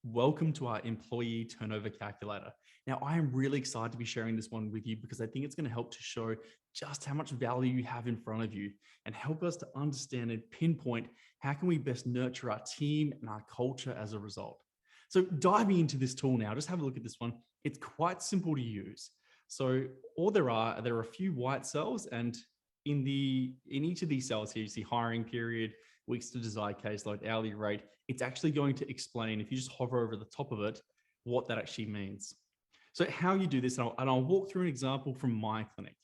Welcome to our employee turnover calculator. Now, I am really excited to be sharing this one with you because I think it's going to help to show just how much value you have in front of you and help us to understand and pinpoint how can we best nurture our team and our culture as a result. So diving into this tool now, just have a look at this one. It's quite simple to use. So all there are a few white cells, and in each of these cells here, you see hiring period, weeks to desired caseload, hourly rate. It's actually going to explain, if you just hover over the top of it, what that actually means. So how you do this, and I'll walk through an example from my clinic.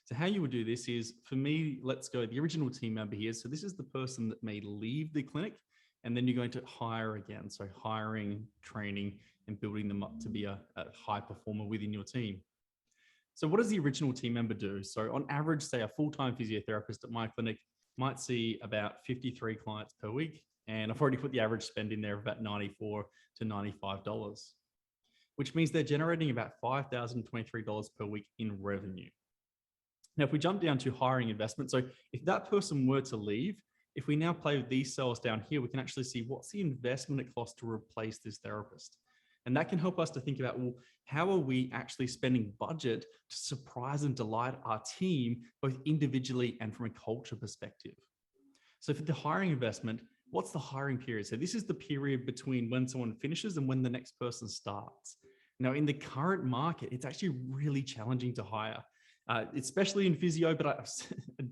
So how you would do this is, for me, let's go the original team member here. So this is the person that may leave the clinic, and then you're going to hire again. So hiring, training, and building them up to be a high performer within your team. So what does the original team member do? So on average, say a full-time physiotherapist at my clinic might see about 53 clients per week. And I've already put the average spend in there of about $94 to $95, which means they're generating about $5,023 per week in revenue. Now, if we jump down to hiring investment, so if that person were to leave, if we now play with these cells down here, we can actually see what's the investment it costs to replace this therapist. And that can help us to think about, well, how are we actually spending budget to surprise and delight our team, both individually and from a culture perspective? So for the hiring investment, what's the hiring period? So this is the period between when someone finishes and when the next person starts. Now, in the current market, it's actually really challenging to hire, especially in physio, but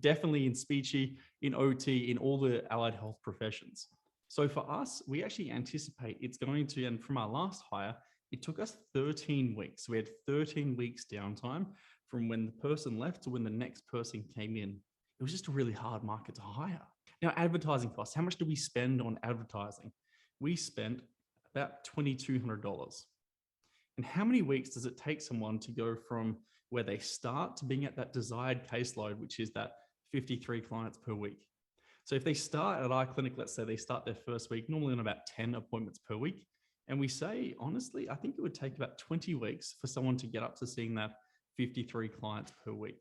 definitely in speechy, in OT, in all the allied health professions. So for us, we actually anticipate it's going to, and from our last hire, it took us 13 weeks. So we had 13 weeks downtime from when the person left to when the next person came in. It was just a really hard market to hire. Now, advertising costs. How much do we spend on advertising? We spent about $2,200. And how many weeks does it take someone to go from where they start to being at that desired caseload, which is that 53 clients per week? So if they start at our clinic, let's say they start their first week, normally on about 10 appointments per week. And we say, honestly, I think it would take about 20 weeks for someone to get up to seeing that 53 clients per week.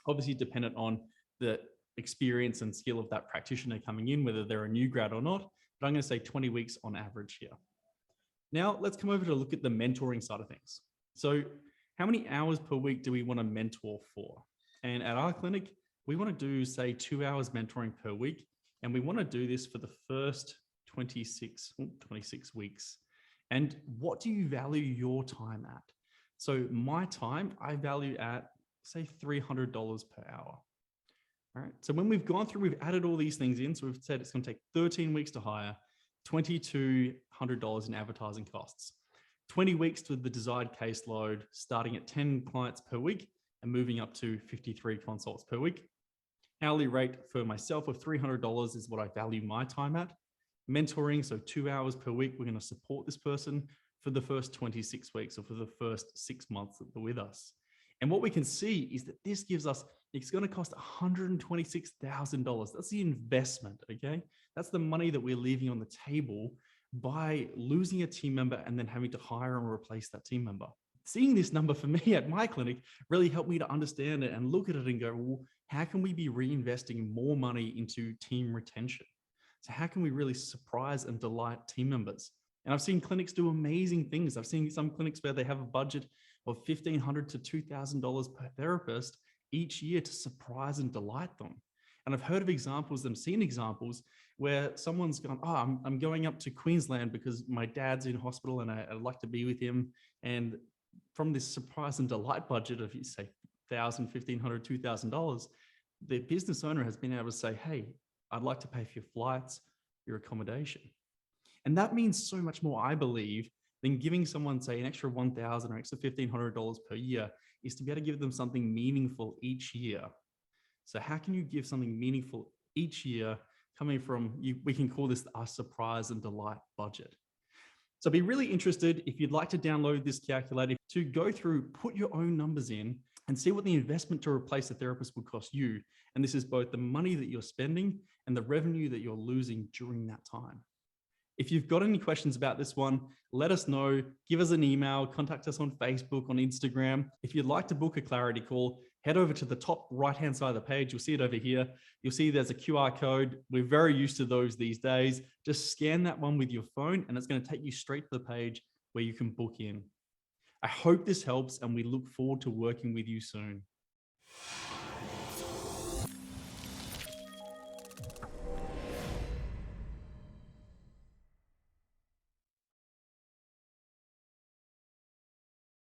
Obviously dependent on the experience and skill of that practitioner coming in, whether they're a new grad or not, but I'm going to say 20 weeks on average here. Now let's come over to look at the mentoring side of things. So how many hours per week do we want to mentor for? And at our clinic, we want to do, say, 2 hours mentoring per week. And we want to do this for the first 26 weeks. And what do you value your time at? So my time, I value at, say, $300 per hour. All right. So when we've gone through, we've added all these things in. So we've said it's going to take 13 weeks to hire, $2,200 in advertising costs, 20 weeks to the desired caseload, starting at 10 clients per week and moving up to 53 consults per week. Hourly rate for myself of $300 is what I value my time at. Mentoring, so 2 hours per week, we're going to support this person for the first 26 weeks or for the first 6 months that they're with us. And what we can see is that this gives us, it's going to cost $126,000. That's the investment, okay? That's the money that we're leaving on the table by losing a team member and then having to hire and replace that team member. Seeing this number for me at my clinic really helped me to understand it and look at it and go, well, how can we be reinvesting more money into team retention? So how can we really surprise and delight team members? And I've seen clinics do amazing things. I've seen some clinics where they have a budget of $1,500 to $2,000 per therapist each year to surprise and delight them. And I've heard of examples and seen examples where someone's gone, oh, I'm going up to Queensland because my dad's in hospital and I'd like to be with him. And from this surprise and delight budget of, say, $1,000, $1,500, $2,000, the business owner has been able to say, hey, I'd like to pay for your flights, your accommodation. And that means so much more, I believe, than giving someone, say, an extra $1,000 or extra $1,500 per year, is to be able to give them something meaningful each year. So how can you give something meaningful each year coming from, we can call this our surprise and delight budget. So be really interested, if you'd like to download this calculator, to go through, put your own numbers in and see what the investment to replace a therapist would cost you. And this is both the money that you're spending and the revenue that you're losing during that time. If you've got any questions about this one, let us know, give us an email, contact us on Facebook, on Instagram. If you'd like to book a clarity call, head over to the top right-hand side of the page. You'll see it over here. You'll see there's a QR code. We're very used to those these days. Just scan that one with your phone and it's going to take you straight to the page where you can book in. I hope this helps and we look forward to working with you soon.